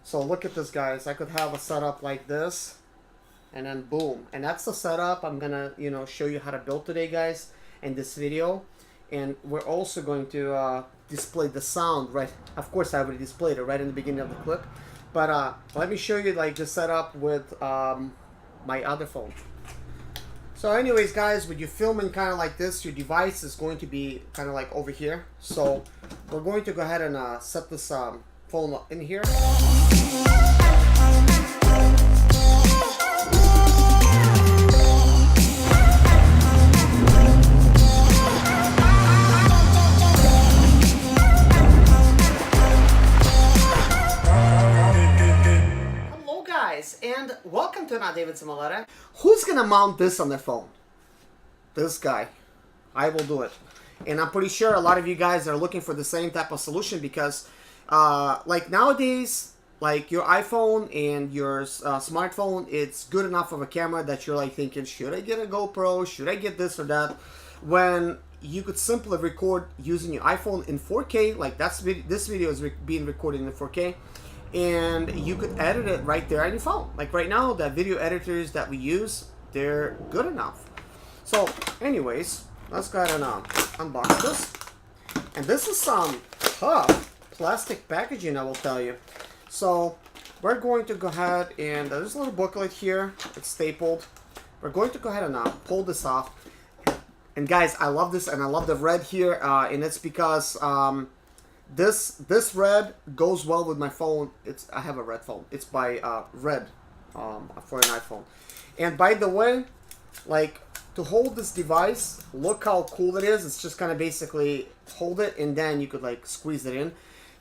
So look at this, guys. I could have a setup like this, and then boom. And that's the setup I'm gonna, show you how to build today, guys, in this video. And we're also going to display the sound, right? Of course, I already displayed it right in the beginning of the clip. But let me show you like the setup with my other phone. So anyways, guys, when you're filming kind of like this, your device is going to be kind of like over here. So we're going to go ahead and set this phone in here. And welcome to Not David ZIMALETA. Who's gonna mount this on their phone? This guy. I will do it. And I'm pretty sure a lot of you guys are looking for the same type of solution because like nowadays, like your iPhone and your smartphone, it's good enough of a camera that you're like thinking, should I get a GoPro? Should I get this or that? When you could simply record using your iPhone in 4K, like this video is being recorded in 4K. And you could edit it right there on your phone. Like right now, the video editors that we use, they're good enough. So anyways, let's go ahead and unbox this. And this is some tough plastic packaging, I will tell you. So we're going to go ahead and there's a little booklet here. It's stapled. We're going to go ahead and pull this off. And guys, I love this and I love the red here. And it's because this red goes well with my phone. I have a red phone. It's by Red for an iPhone. And by the way, like to hold this device, look how cool it is. It's just kind of basically hold it and then you could like squeeze it in.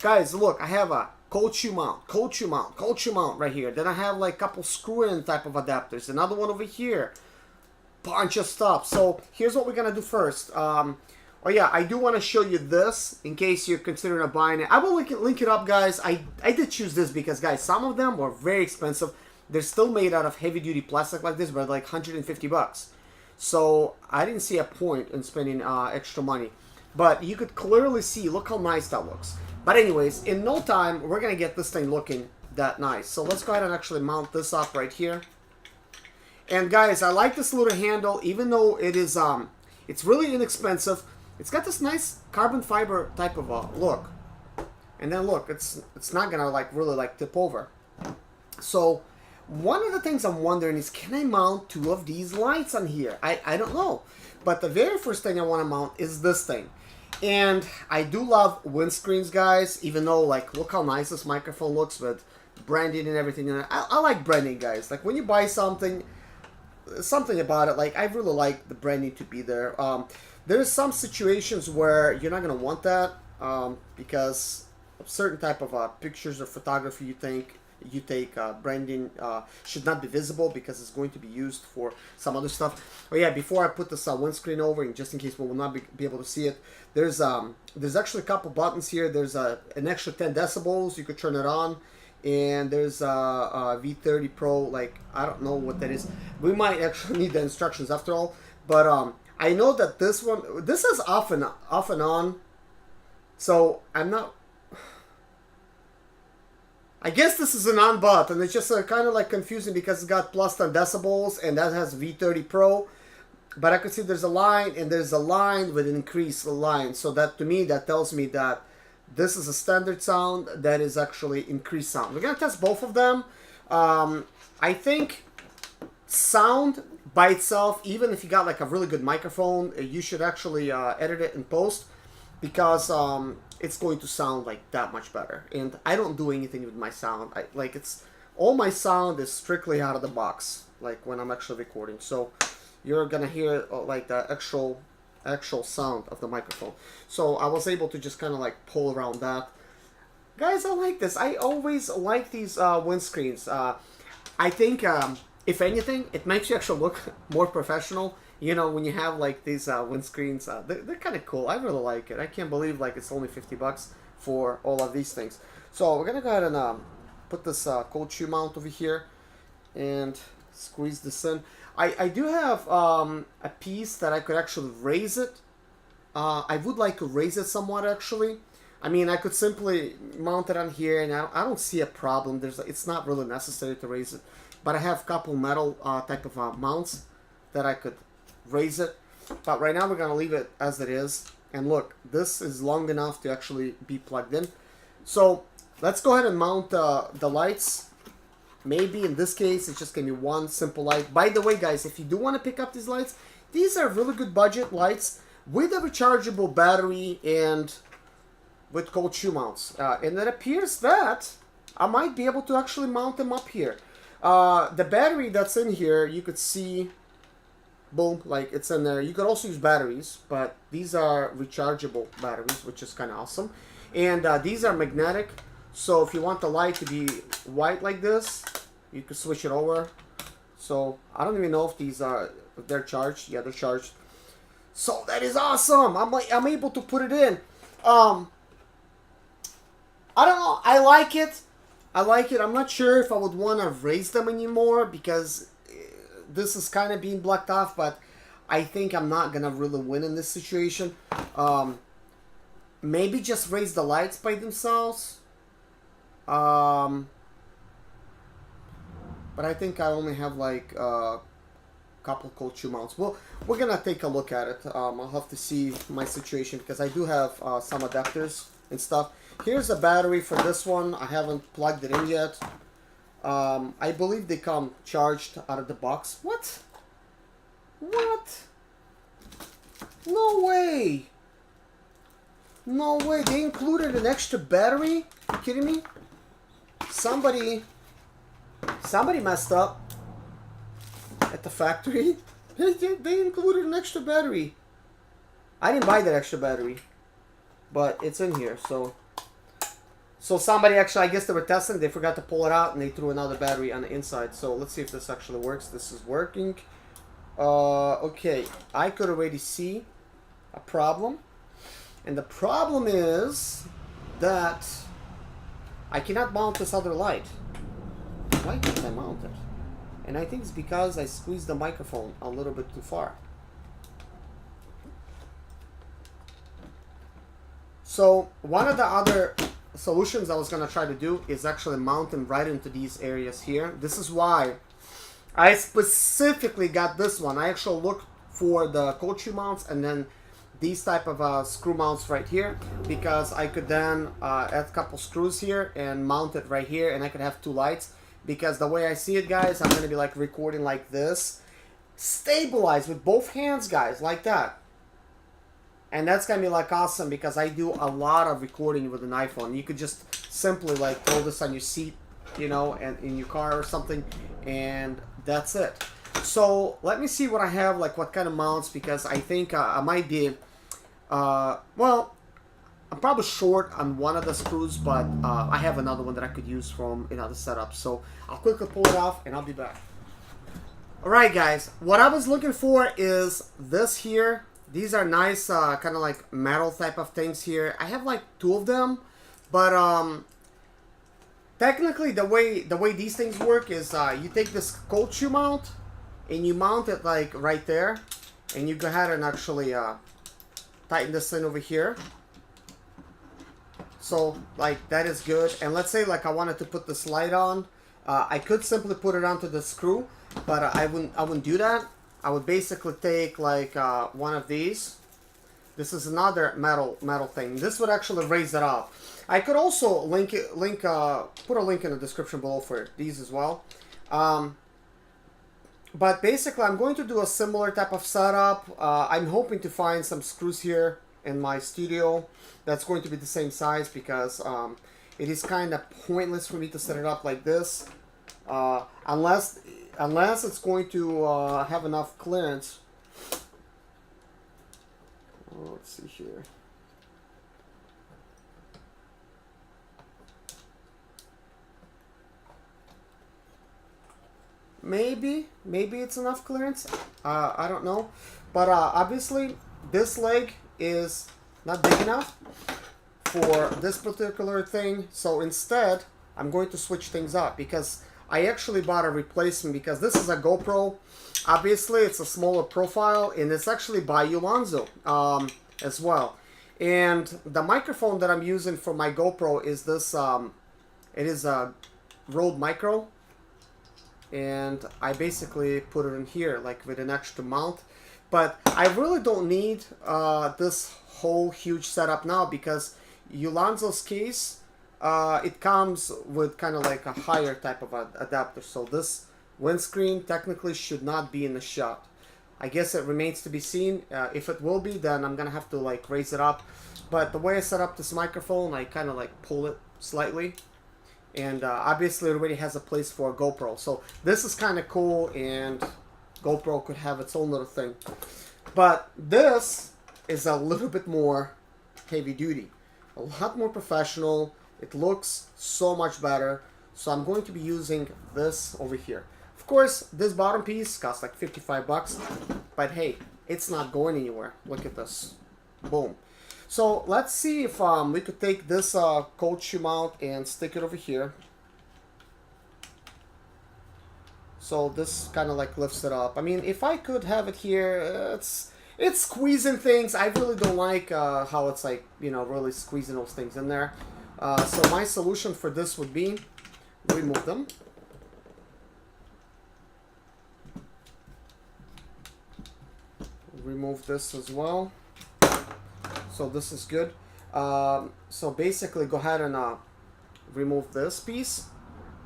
Guys, look, I have a cold shoe mount right here. Then I have like a couple screw-in type of adapters. Another one over here. Bunch of stuff. So here's what we're gonna do first. Oh yeah, I do want to show you this in case you're considering buying it. I will link it up, guys. I did choose this because, guys, some of them were very expensive. They're still made out of heavy-duty plastic like this, but like 150 bucks. So I didn't see a point in spending extra money. But you could clearly see, look how nice that looks. But anyways, in no time, we're going to get this thing looking that nice. So let's go ahead and actually mount this up right here. And guys, I like this little handle, even though it is, it's really inexpensive. It's got this nice carbon fiber type of a look. And then look, it's not gonna like really like tip over. So one of the things I'm wondering is, can I mount two of these lights on here? I don't know. But the very first thing I want to mount is this thing. And I do love windscreens, guys, even though like look how nice this microphone looks with branding and everything. And I like branding, guys. Like when you buy something about it, like I really like the branding to be there. There's some situations where you're not going to want that because of certain type of pictures or photography you take branding should not be visible because it's going to be used for some other stuff. Oh yeah, before I put this windscreen over, and just in case we will not be able to see it, there's actually a couple buttons here. There's an extra 10 decibels. You could turn it on. And there's a V30 Pro, like, I don't know what that is. We might actually need the instructions after all. But I know that this is off and on. So I'm not... I guess this is an on button. It's just kind of like confusing because it's got plus 10 decibels and that has V30 Pro. But I can see there's a line and there's a line with an increased line. So that to me, that tells me that this is a standard sound, that is actually increased sound. We're going to test both of them. I think sound by itself, even if you got like a really good microphone, you should actually edit it in post because it's going to sound like that much better. And I don't do anything with my sound. All my sound is strictly out of the box, like when I'm actually recording. So you're going to hear like the actual sound of the microphone. So I was able to just kind of like pull around that. Guys, I like this. I always like these windscreens. I think if anything, it makes you actually look more professional. You know, when you have like these windscreens, they're kind of cool. I really like it. I can't believe like it's only 50 bucks for all of these things. So we're gonna go ahead and put this cold shoe mount over here and squeeze this in. I do have a piece that I could actually raise it. I would like to raise it somewhat actually. I mean, I could simply mount it on here, and I don't see a problem. It's not really necessary to raise it, but I have a couple metal type of mounts that I could raise it. But right now we're gonna leave it as it is. And look, this is long enough to actually be plugged in. So let's go ahead and mount the lights. Maybe in this case, it's just gonna be one simple light. By the way, guys, if you do want to pick up these lights, these are really good budget lights with a rechargeable battery and with cold shoe mounts. And it appears that I might be able to actually mount them up here. The battery that's in here, you could see, boom, like it's in there. You could also use batteries, but these are rechargeable batteries, which is kind of awesome. And these are magnetic, so if you want the light to be white like this, you can switch it over. So I don't even know if if they're charged. Yeah, they're charged. So that is awesome. I'm able to put it in. I don't know. I like it. I like it. I'm not sure if I would want to raise them anymore because this is kind of being blocked off, but I think I'm not gonna really win in this situation. Maybe just raise the lights by themselves. But I think I only have like a couple cold shoe mounts. Well, we're gonna take a look at it. I'll have to see my situation because I do have some adapters and stuff. Here's a battery for this one. I haven't plugged it in yet. I believe they come charged out of the box. What? What? No way! No way! They included an extra battery? Are you kidding me? Somebody messed up at the factory. They included an extra battery. I didn't buy that extra battery, but it's in here. So somebody actually, I guess they were testing, they forgot to pull it out and they threw another battery on the inside. So let's see if this actually works. This is working. Okay, I could already see a problem. And the problem is that I cannot mount this other light. Why can't I mount it? And I think it's because I squeezed the microphone a little bit too far. So one of the other solutions I was going to try to do is actually mount them right into these areas here. This is why I specifically got this one. I actually looked for the cold shoe mounts and then these type of screw mounts right here, because I could then add a couple screws here and mount it right here, and I could have two lights. Because the way I see it, guys, I'm going to be like recording like this, stabilized with both hands, guys, like that. And that's going to be like awesome because I do a lot of recording with an iPhone. You could just simply like throw this on your seat, you know, and in your car or something, and that's it. So let me see what I have, like what kind of mounts, because I think I might be, well, I'm probably short on one of the screws, but I have another one that I could use from another setup. So I'll quickly pull it off and I'll be back. Alright guys, what I was looking for is this here. These are nice kind of like metal type of things here. I have like two of them, but technically the way these things work is you take this cold shoe mount and you mount it like right there, and you go ahead and actually tighten this in over here. So like that is good. And let's say like I wanted to put this light on, I could simply put it onto the screw, but I wouldn't do that. I would basically take like one of these. This is another metal thing. This would actually raise it up. I could also put a link in the description below for these as well. But basically, I'm going to do a similar type of setup. I'm hoping to find some screws here in my studio that's going to be the same size, because it is kind of pointless for me to set it up like this, unless it's going to have enough clearance. Let's see here. Maybe it's enough clearance. I don't know, but obviously this leg is not big enough for this particular thing. So instead, I'm going to switch things up, because I actually bought a replacement, because this is a GoPro. Obviously, it's a smaller profile, and it's actually by Ulonzo as well. And the microphone that I'm using for my GoPro is this, it is a Rode Micro. And I basically put it in here, like with an extra mount. But I really don't need this whole huge setup now, because Ulanzo's case, it comes with kind of like a higher type of adapter. So this windscreen technically should not be in the shot. I guess it remains to be seen. If it will be, then I'm gonna have to like raise it up. But the way I set up this microphone, I kind of like pull it slightly. And obviously it already has a place for a GoPro. So this is kind of cool, and GoPro could have its own little thing. But this is a little bit more heavy duty. A lot more professional. It looks so much better. So I'm going to be using this over here. Of course, this bottom piece costs like 55 bucks. But hey, it's not going anywhere. Look at this. Boom. So let's see if we could take this cold shoe mount and stick it over here. So this kind of like lifts it up. I mean, if I could have it here, it's squeezing things. I really don't like how it's like, you know, really squeezing those things in there. So my solution for this would be remove them. Remove this as well. So this is good. So basically go ahead and remove this piece.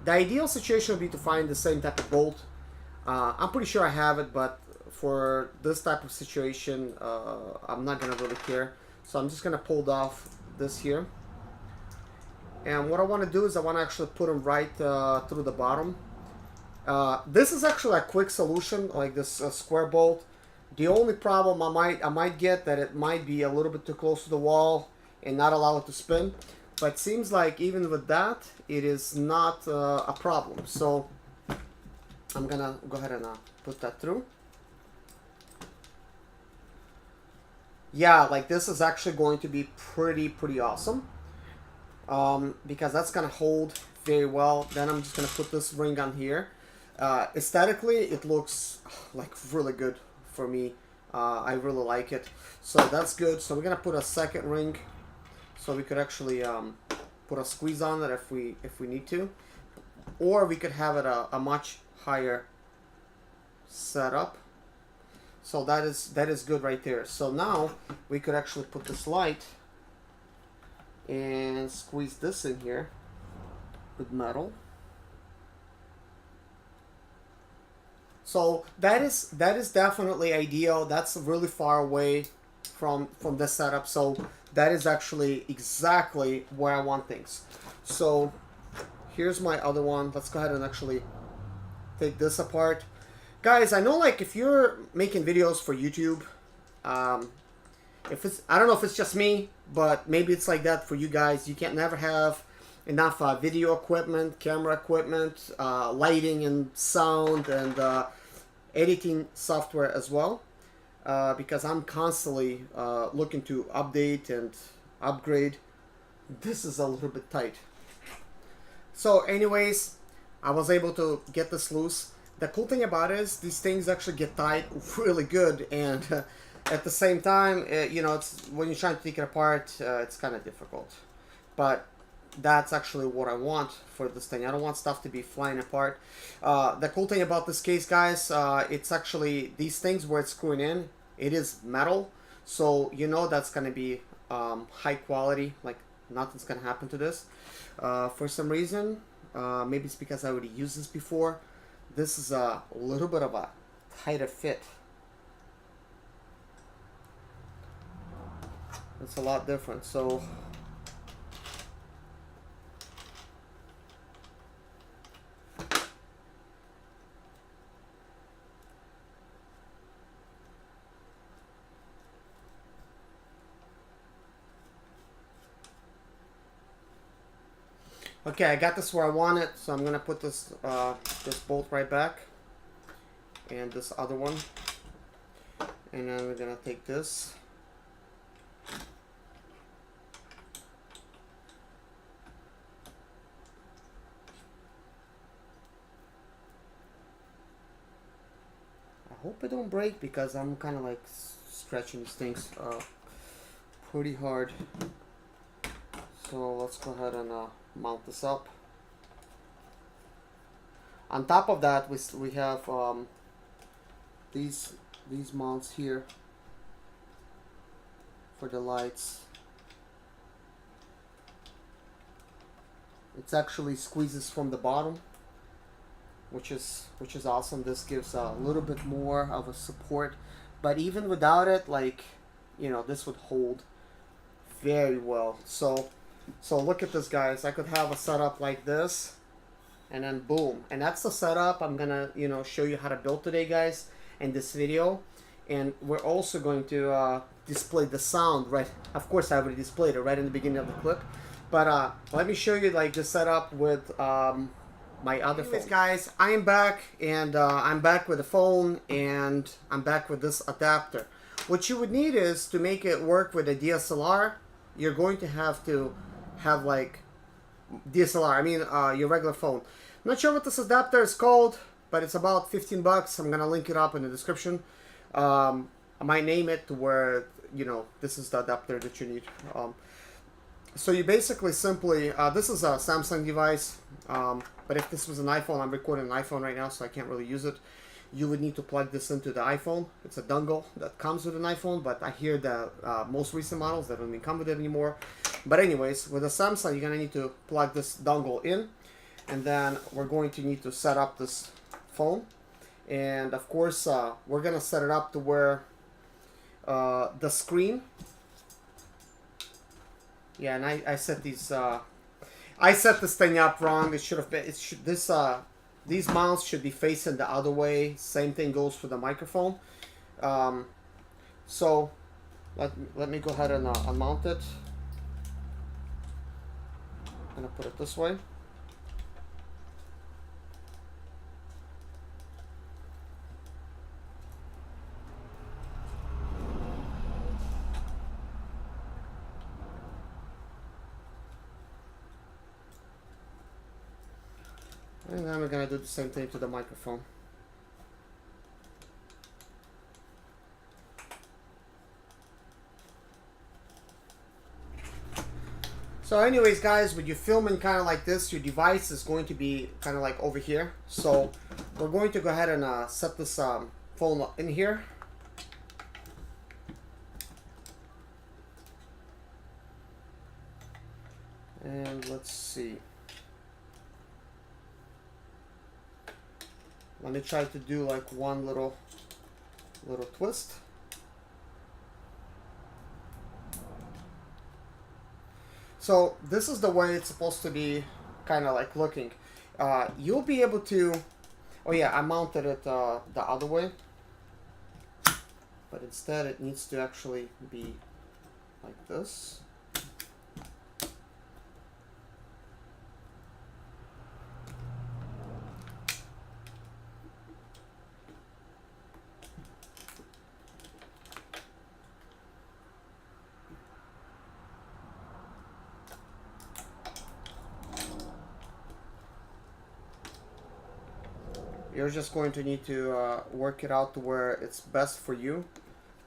The ideal situation would be to find the same type of bolt. I'm pretty sure I have it, but for this type of situation, I'm not gonna really care. So I'm just gonna pull off this here. And what I want to do is I want to actually put them right through the bottom. This is actually a quick solution, like this square bolt. The only problem I might get that it might be a little bit too close to the wall and not allow it to spin. But it seems like even with that, it is not a problem. So I'm gonna go ahead and put that through. Yeah, like this is actually going to be pretty awesome. Because that's gonna hold very well. Then I'm just gonna put this ring on here. Aesthetically, it looks like really good for me. I really like it. So that's good. So we're gonna put a second ring, so we could actually put a squeeze on it if we need to, or we could have it a much higher setup. So that is good right there. So now we could actually put this light and squeeze this in here with metal. So that is definitely ideal. That's really far away from this setup. So that is actually exactly where I want things. So here's my other one. Let's go ahead and actually take this apart. Guys, I know like if you're making videos for YouTube, if it's, I don't know if it's just me, but maybe it's like that for you guys. You can't never have enough video equipment, camera equipment, lighting and sound, and editing software as well, because I'm constantly looking to update and upgrade. This is a little bit tight. So anyways, I was able to get this loose. The cool thing about it is these things actually get tight really good, and at the same time, you know, it's when you're trying to take it apart, it's kind of difficult. But that's actually what I want for this thing. I don't want stuff to be flying apart. The cool thing about this case, guys, it's actually these things where it's screwing in, it is metal, so you know that's going to be high quality. Like nothing's going to happen to this. For some reason, maybe it's because I already used this before. This is a little bit of a tighter fit. It's a lot different. So okay, I got this where I want it, so I'm gonna put this this bolt right back, and this other one, and then we're gonna take this. I hope it don't break because I'm kind of like stretching these things pretty hard. So let's go ahead and mount this up. On top of that, we have these mounts here for the lights. It actually squeezes from the bottom, which is awesome. This gives a little bit more of a support, but even without it, like, you know, this would hold very well. So look at this, guys. I could have a setup like this, and then boom, and that's the setup I'm gonna, you know, show you how to build today, guys, in this video. And we're also going to display the sound, right? Of course, I already displayed it right in the beginning of the clip, but let me show you like the setup with my other phone. Guys, I am back, and I'm back with the phone, and I'm back with this adapter. What you would need is, to make it work with a DSLR, you're going to have like DSLR, I mean your regular phone. I'm not sure what this adapter is called, but it's about 15 bucks. I'm gonna link it up in the description. I might name it to where, you know, this is the adapter that you need. So you basically simply, this is a Samsung device, but if this was an iPhone, I'm recording an iPhone right now, so I can't really use it. You would need to plug this into the iPhone. It's a dongle that comes with an iPhone, but I hear the most recent models, that don't even come with it anymore. But anyways, with a Samsung, you're gonna need to plug this dongle in, and then we're going to need to set up this phone. And of course, we're gonna set it up to where the screen. Yeah, and I set these. I set this thing up wrong. It should have been. These mounts should be facing the other way. Same thing goes for the microphone. So let me go ahead and unmount it. I'm gonna put it this way. And then we're gonna do the same thing to the microphone. So anyways, guys, when you're filming kind of like this, your device is going to be kind of like over here. So we're going to go ahead and set this phone in here. And let's see. Let me try to do like one little twist. So this is the way it's supposed to be, kind of like looking. You'll be able to, oh yeah, I mounted it the other way, but instead it needs to actually be like this. You're just going to need to work it out to where it's best for you,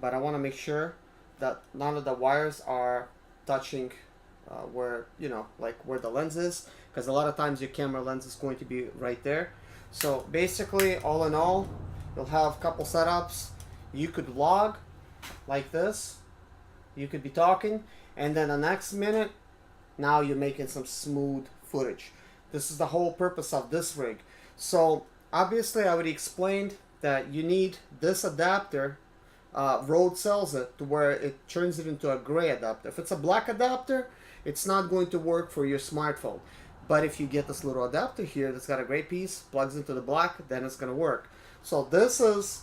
but I want to make sure that none of the wires are touching where, you know, like where the lens is, because a lot of times your camera lens is going to be right there. So basically, all in all, you'll have a couple setups. You could vlog like this, you could be talking, and then the next minute, now you're making some smooth footage. This is the whole purpose of this rig. So obviously, I already explained that you need this adapter. Rode sells it to where it turns it into a gray adapter. If it's a black adapter, it's not going to work for your smartphone. But if you get this little adapter here that's got a gray piece, plugs into the black, then it's going to work. So this is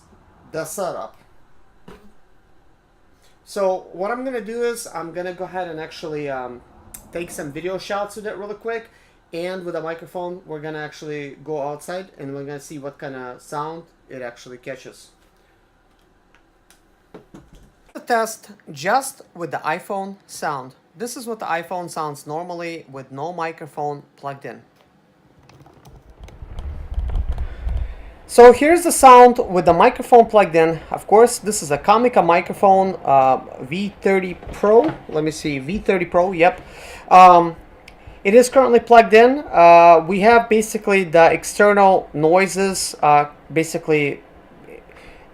the setup. So what I'm going to do is I'm going to go ahead and actually take some video shots with it really quick. And with a microphone, we're gonna actually go outside and we're gonna see what kind of sound it actually catches. The test just with the iPhone sound. This is what the iPhone sounds normally with no microphone plugged in. So here's the sound with the microphone plugged in. Of course, this is a Comica microphone, V30 Pro. Let me see, V30 Pro, yep. It is currently plugged in. We have basically the external noises. Basically,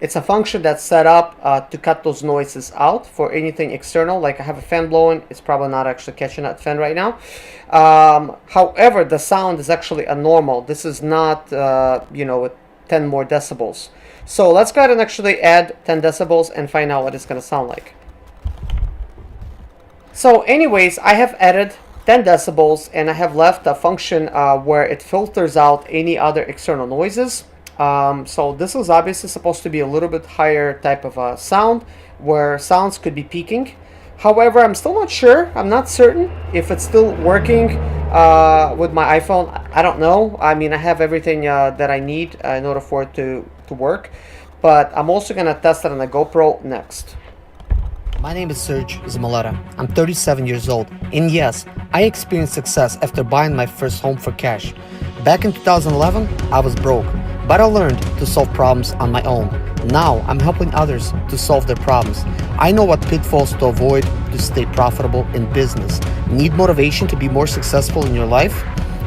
it's a function that's set up to cut those noises out for anything external. Like I have a fan blowing, it's probably not actually catching that fan right now. However, the sound is actually a normal. This is not, you know, with 10 more decibels. So let's go ahead and actually add 10 decibels and find out what it's going to sound like. So anyways, I have added 10 decibels and I have left a function where it filters out any other external noises. So this is obviously supposed to be a little bit higher type of a sound where sounds could be peaking. However, I'm still not sure. I'm not certain if it's still working with my iPhone. I don't know. I mean, I have everything that I need in order for it to work. But I'm also going to test it on a GoPro next. My name is Serge ZIMALETA. I'm 37 years old. And yes, I experienced success after buying my first home for cash. Back in 2011, I was broke. But I learned to solve problems on my own. Now I'm helping others to solve their problems. I know what pitfalls to avoid to stay profitable in business. Need motivation to be more successful in your life?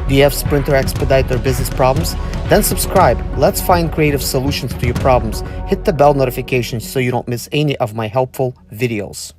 Do you have Sprint or Expedite or business problems? Then subscribe. Let's find creative solutions to your problems. Hit the bell notification so you don't miss any of my helpful videos.